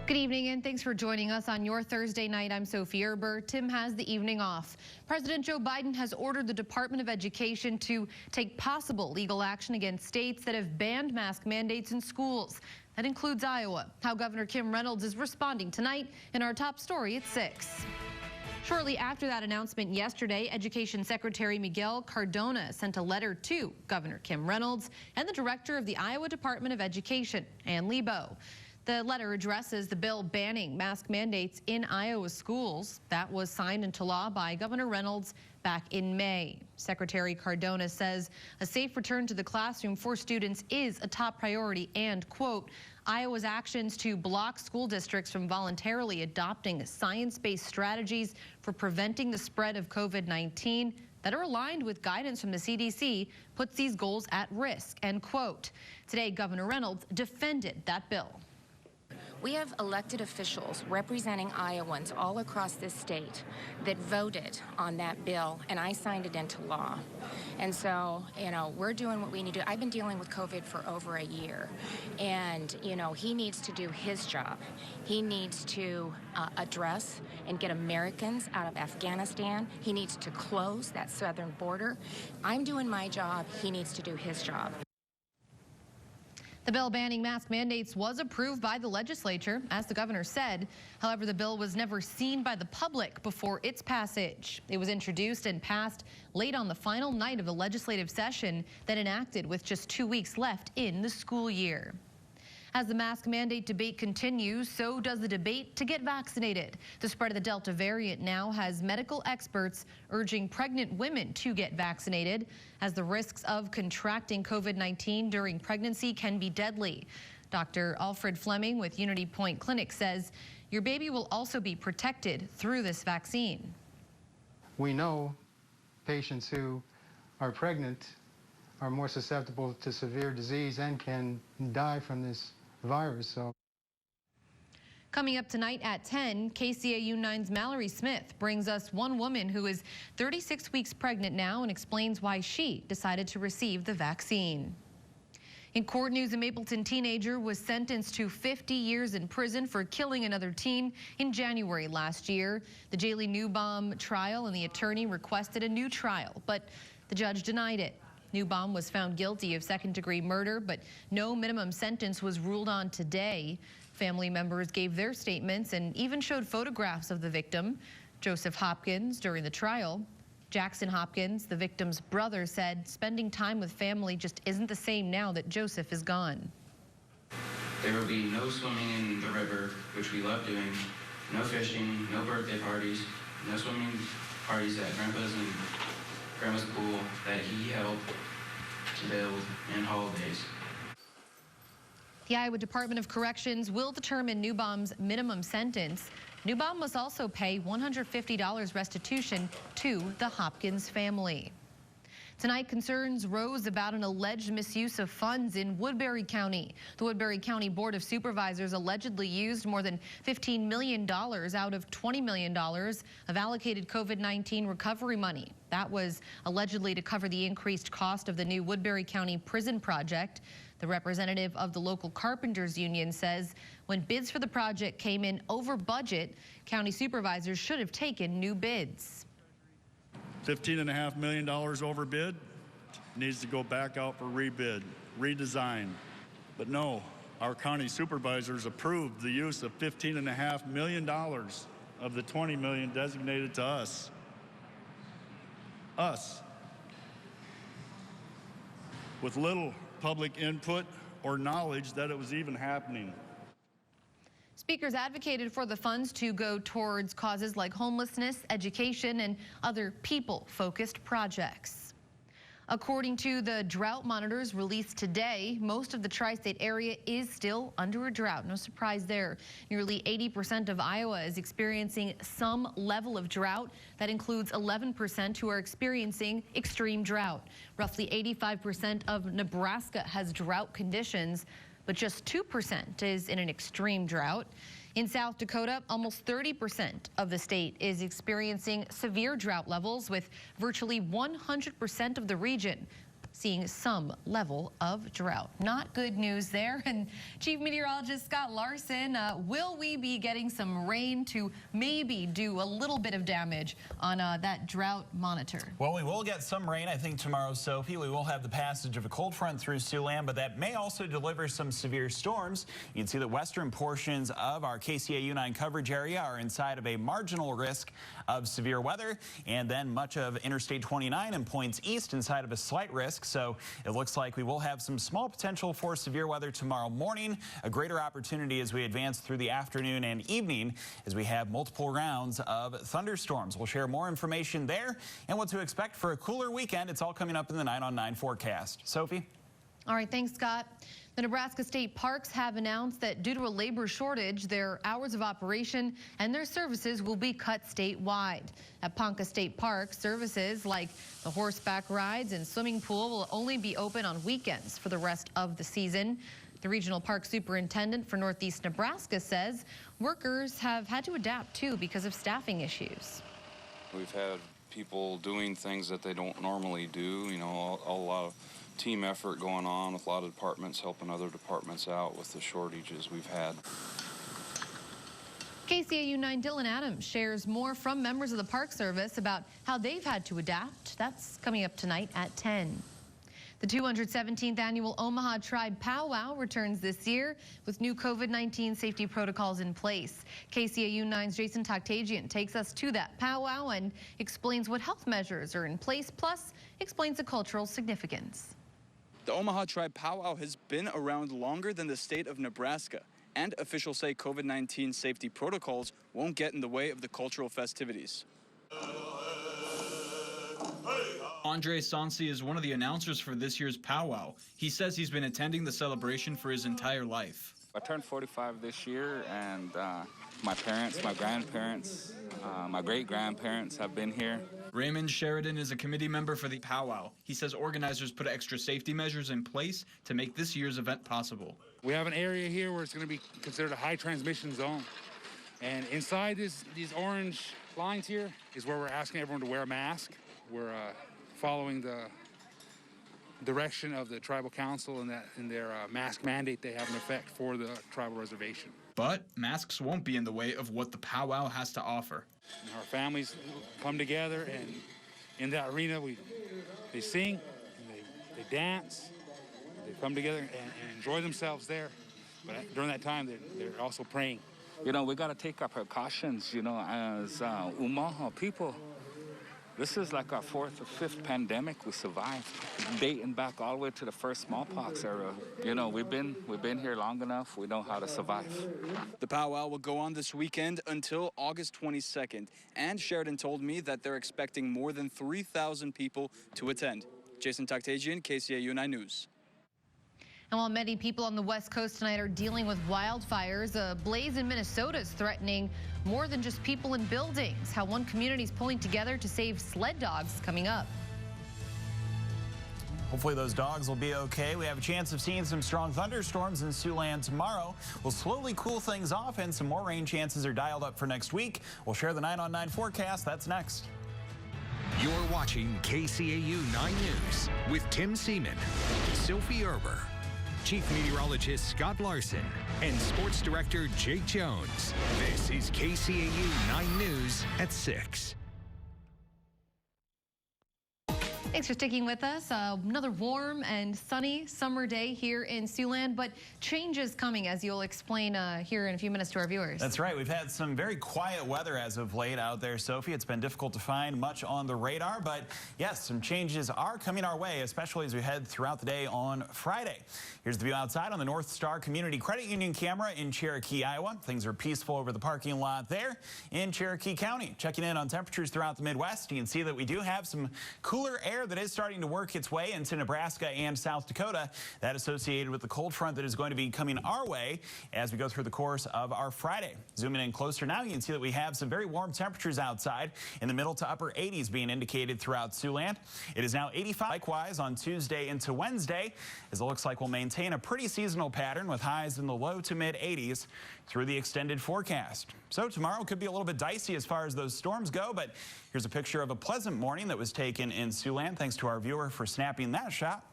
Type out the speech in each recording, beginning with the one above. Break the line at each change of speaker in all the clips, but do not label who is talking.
Good evening and thanks for joining us on your Thursday night. I'm Sophie Erber. Tim has the evening off. President Joe Biden has ordered the Department of Education to take possible legal action against states that have banned mask mandates in schools. That includes Iowa. How Governor Kim Reynolds is responding tonight in our top story at 6. Shortly after that announcement yesterday, Education Secretary Miguel Cardona sent a letter to Governor Kim Reynolds and the director of the Iowa Department of Education, Ann Lebo. The letter addresses the bill banning mask mandates in Iowa schools. That was signed into law by Governor Reynolds back in May. Secretary Cardona says a safe return to the classroom for students is a top priority and, quote, Iowa's actions to block school districts from voluntarily adopting science-based strategies for preventing the spread of COVID-19 that are aligned with guidance from the CDC puts these goals at risk, end quote. Today, Governor Reynolds defended that bill.
We have elected officials representing Iowans all across this state that voted on that bill, and I signed it into law. And so, we're doing what we need to do. I've been dealing with COVID for over a year, and, he needs to do his job. He needs to address and get Americans out of Afghanistan. He needs to close that southern border. I'm doing my job. He needs to do his job.
The bill banning mask mandates was approved by the legislature, as the governor said. However, the bill was never seen by the public before its passage. It was introduced and passed late on the final night of the legislative session that enacted with just 2 weeks left in the school year. As the mask mandate debate continues, so does the debate to get vaccinated. The spread of the Delta variant now has medical experts urging pregnant women to get vaccinated, as the risks of contracting COVID-19 during pregnancy can be deadly. Dr. Alfred Fleming with Unity Point Clinic says your baby will also be protected through this vaccine.
We know patients who are pregnant are more susceptible to severe disease and can die from this virus. So,
coming up tonight at 10, KCAU 9's Mallory Smith brings us one woman who is 36 weeks pregnant now and explains why she decided to receive the vaccine. In court news, a Mapleton teenager was sentenced to 50 years in prison for killing another teen in January last year. The Jaylee Newbaum trial and the attorney requested a new trial, but the judge denied it. Newbaum was found guilty of second-degree murder, but no minimum sentence was ruled on today. Family members gave their statements and even showed photographs of the victim, Joseph Hopkins, during the trial. Jackson Hopkins, the victim's brother, said spending time with family just isn't the same now that Joseph is gone.
There will be no swimming in the river, which we love doing, no fishing, no birthday parties, no swimming parties at Grandpa's and Grandma's pool that he helped to build, and holidays.
The Iowa Department of Corrections will determine Newbaum's minimum sentence. Newbaum must also pay $150 restitution to the Hopkins family. Tonight, concerns rose about an alleged misuse of funds in Woodbury County. The Woodbury County Board of Supervisors allegedly used more than $15 million out of $20 million of allocated COVID-19 recovery money. That was allegedly to cover the increased cost of the new Woodbury County prison project. The representative of the local carpenters union says when bids for the project came in over budget, county supervisors should have taken new bids.
$15.5 million overbid, needs to go back out for rebid, redesign. But no, our county supervisors approved the use of $15.5 million of the $20 million designated to us. With little public input or knowledge that it was even happening.
Speakers advocated for the funds to go towards causes like homelessness, education, and other people-focused projects. According to the drought monitors released today, most of the tri-state area is still under a drought. No surprise there. Nearly 80% of Iowa is experiencing some level of drought. That includes 11% who are experiencing extreme drought. Roughly 85% of Nebraska has drought conditions, but just 2% is in an extreme drought. In South Dakota, almost 30% of the state is experiencing severe drought levels, with virtually 100% of the region seeing some level of drought. Not good news there. And Chief Meteorologist Scott Larson, will we be getting some rain to maybe do a little bit of damage on that drought monitor?
Well, we will get some rain, I think, tomorrow, Sophie. We will have the passage of a cold front through Siouxland, but that may also deliver some severe storms. You can see the western portions of our KCAU 9 coverage area are inside of a marginal risk of severe weather, and then much of Interstate 29 and points east inside of a slight risk. So it looks like we will have some small potential for severe weather tomorrow morning, a greater opportunity as we advance through the afternoon and evening as we have multiple rounds of thunderstorms. We'll share more information there and what to expect for a cooler weekend. It's all coming up in the 9 on 9 forecast. Sophie?
All right, thanks, Scott. The Nebraska State Parks have announced that due to a labor shortage, their hours of operation and their services will be cut statewide. At PONCA State Park, services like the horseback rides and swimming pool will only be open on weekends for the rest of the season. The regional park superintendent for Northeast Nebraska says workers have had to adapt too because of staffing issues.
We've had people doing things that they don't normally do, you know, a lot of team effort going on with a lot of departments helping other departments out with the shortages we've had.
KCAU 9 Dylan Adams shares more from members of the Park Service about how they've had to adapt. That's coming up tonight at 10. The 217th annual Omaha Tribe Powwow returns this year with new COVID-19 safety protocols in place. KCAU 9's Jason Toktagian takes us to that powwow and explains what health measures are in place, plus explains the cultural significance.
The Omaha Tribe Powwow has been around longer than the state of Nebraska, and officials say COVID-19 safety protocols won't get in the way of the cultural festivities. Andre Sansi is one of the announcers for this year's powwow. He says he's been attending the celebration for his entire life.
I turned 45 this year, and my parents, my grandparents, my great-grandparents have been here.
Raymond Sheridan is a committee member for the powwow. He says organizers put extra safety measures in place to make this year's event possible.
We have an area here where it's going to be considered a high transmission zone. And inside these orange lines here is where we're asking everyone to wear a mask. We're following the direction of the tribal council and their mask mandate they have in effect for the tribal reservation.
But masks won't be in the way of what the powwow has to offer.
And our families come together, and in that arena they sing, and they dance, they come together and enjoy themselves there. But during that time, they're also praying.
You know, we got to take our precautions, you know, as OMAHA people. This is like our 4th or 5th pandemic we survived, dating back all the way to the first smallpox era. You know, we've been here long enough. We know how to survive.
The powwow will go on this weekend until August 22nd, and Sheridan told me that they're expecting more than 3,000 people to attend. Jason Toktagian, KCAU 9 News.
And while many people on the West Coast tonight are dealing with wildfires, a blaze in Minnesota is threatening more than just people and buildings. How one community is pulling together to save sled dogs coming up.
Hopefully those dogs will be okay. We have a chance of seeing some strong thunderstorms in Siouxland tomorrow. We'll slowly cool things off, and some more rain chances are dialed up for next week. We'll share the 9 on 9 forecast. That's next.
You're watching KCAU 9 News with Tim Seaman, Sophie Erber, Chief Meteorologist Scott Larson, and Sports Director Jake Jones. This is KCAU 9 News at 6.
Thanks for sticking with us. Another warm and sunny summer day here in Siouxland, but changes coming, as you'll explain here in a few minutes to our viewers.
That's right. We've had some very quiet weather as of late out there, Sophie. It's been difficult to find much on the radar, but yes, some changes are coming our way, especially as we head throughout the day on Friday. Here's the view outside on the North Star Community Credit Union camera in Cherokee, Iowa. Things are peaceful over the parking lot there in Cherokee County. Checking in on temperatures throughout the Midwest, you can see that we do have some cooler air that is starting to work its way into Nebraska and South Dakota. That associated with the cold front that is going to be coming our way as we go through the course of our Friday. Zooming in closer now, you can see that we have some very warm temperatures outside in the middle to upper 80s being indicated throughout Siouxland. It is now 85. Likewise on Tuesday into Wednesday, as it looks like we'll maintain a pretty seasonal pattern with highs in the low to mid 80s through the extended forecast. So tomorrow could be a little bit dicey as far as those storms go, but here's a picture of a pleasant morning that was taken in Siouxland. And thanks to our viewer for snapping that shot.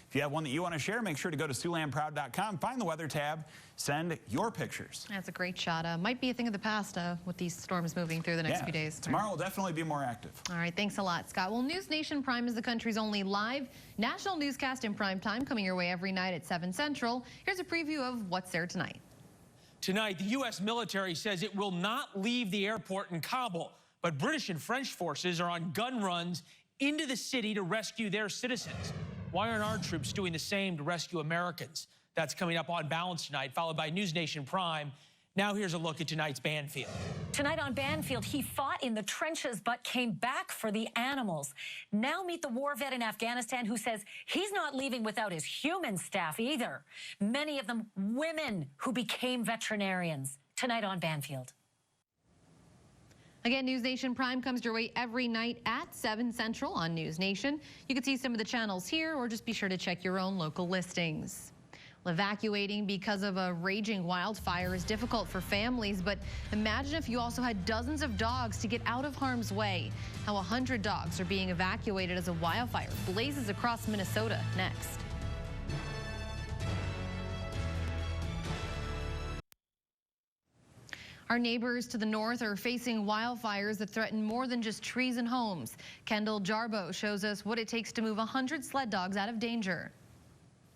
If you have one that you want to share, make sure to go to SiouxlandProud.com, find the weather tab, send your pictures.
That's a great shot. Might be a thing of the past with these storms moving through the next few days.
Tomorrow will definitely be more active.
All right, thanks a lot, Scott. Well, News Nation Prime is the country's only live national newscast in prime time, coming your way every night at 7 Central. Here's a preview of what's there tonight.
Tonight, the U.S. military says it will not leave the airport in Kabul, but British and French forces are on gun runs into the city to rescue their citizens. Why aren't our troops doing the same to rescue Americans? That's coming up on Balance tonight, followed by News Nation Prime. Now here's a look at tonight's Banfield.
Tonight on Banfield, he fought in the trenches but came back for the animals. Now meet the war vet in Afghanistan who says he's not leaving without his human staff either. Many of them women who became veterinarians. Tonight on Banfield.
Again, News Nation Prime comes your way every night at 7 Central on News Nation. You can see some of the channels here, or just be sure to check your own local listings. Evacuating because of a raging wildfire is difficult for families, but imagine if you also had dozens of dogs to get out of harm's way. How 100 dogs are being evacuated as a wildfire blazes across Minnesota. Next. Our neighbors to the north are facing wildfires that threaten more than just trees and homes. Kendall Jarbo shows us what it takes to move 100 sled dogs out of danger.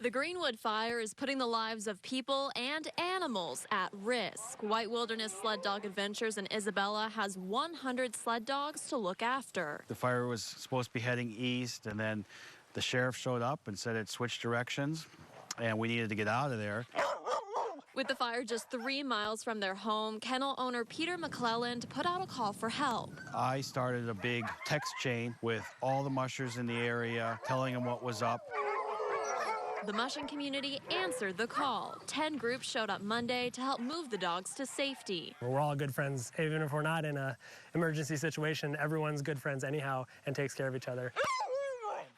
The Greenwood fire is putting the lives of people and animals at risk. White Wilderness Sled Dog Adventures in Isabella has 100 sled dogs to look after.
The fire was supposed to be heading east, and then the sheriff showed up and said it switched directions, and we needed to get out of there.
With the fire just 3 miles from their home, kennel owner Peter McClelland put out a call for help.
I started a big text chain with all the mushers in the area, telling them what was up.
The mushing community answered the call. 10 groups showed up Monday to help move the dogs to safety.
We're all good friends. Even if we're not in an emergency situation, everyone's good friends anyhow and takes care of each other.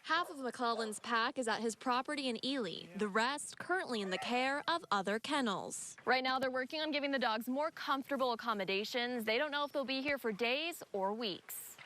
Half of McClelland's pack is at his property in Ely. The rest currently in the care of other kennels. Right now, they're working on giving the dogs more comfortable accommodations. They don't know if they'll be here for days or weeks.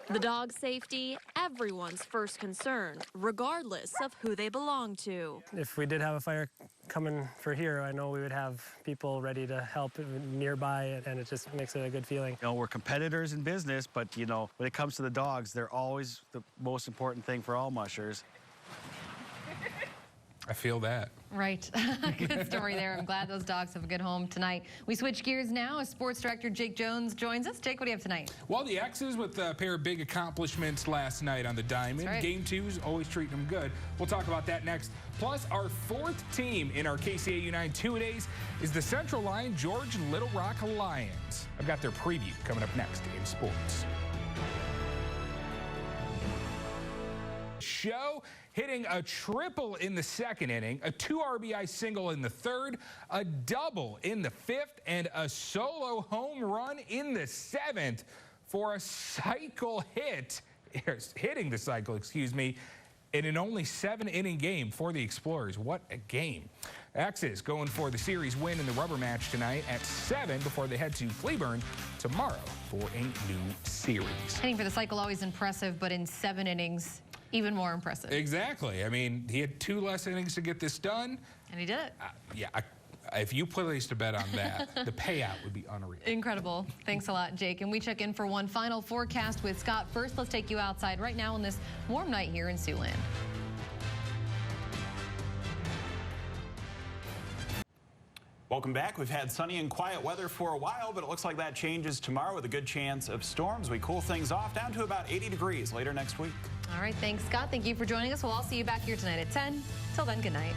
The dog's safety, everyone's first concern, regardless of who they belong to.
If we did have a fire coming for here, I know we would have people ready to help nearby, and it just makes it a good feeling.
You know, we're competitors in business, but, you know, when it comes to the dogs, they're always the most important thing for all mushers.
I feel that.
Right. Good story there. I'm glad those dogs have a good home tonight. We switch gears now as sports director Jake Jones joins us. Jake, what do you have tonight?
Well, the X's with a pair of big accomplishments last night on the Diamond.
Right.
Game 2's always treating them good. We'll talk about that next. Plus, our 4th team in our KCAU 9 2-a-days is the Central Line George Little Rock Lions. I've got their preview coming up next in sports. Show hitting a triple in the second inning, a 2 RBI single in the third, a double in the 5th, and a solo home run in the 7th for a cycle hitting the cycle, excuse me, in an only 7-inning game for the Explorers. What a game. X's going for the series win in the rubber match tonight at 7 before they head to Cleburne tomorrow for a new series.
Hitting for the cycle, always impressive, but in 7 innings, even more impressive.
Exactly. I mean, he had 2 less innings to get this done.
And he did it.
Yeah, if you placed a bet on that, the payout would be unreal.
Incredible. Thanks a lot, Jake. And we check in for one final forecast with Scott. First, let's take you outside right now on this warm night here in Siouxland.
Welcome back. We've had sunny and quiet weather for a while, but it looks like that changes tomorrow with a good chance of storms. We cool things off down to about 80 degrees later next week.
All right. Thanks, Scott. Thank you for joining us. We'll all see you back here tonight at 10. Till then, good night.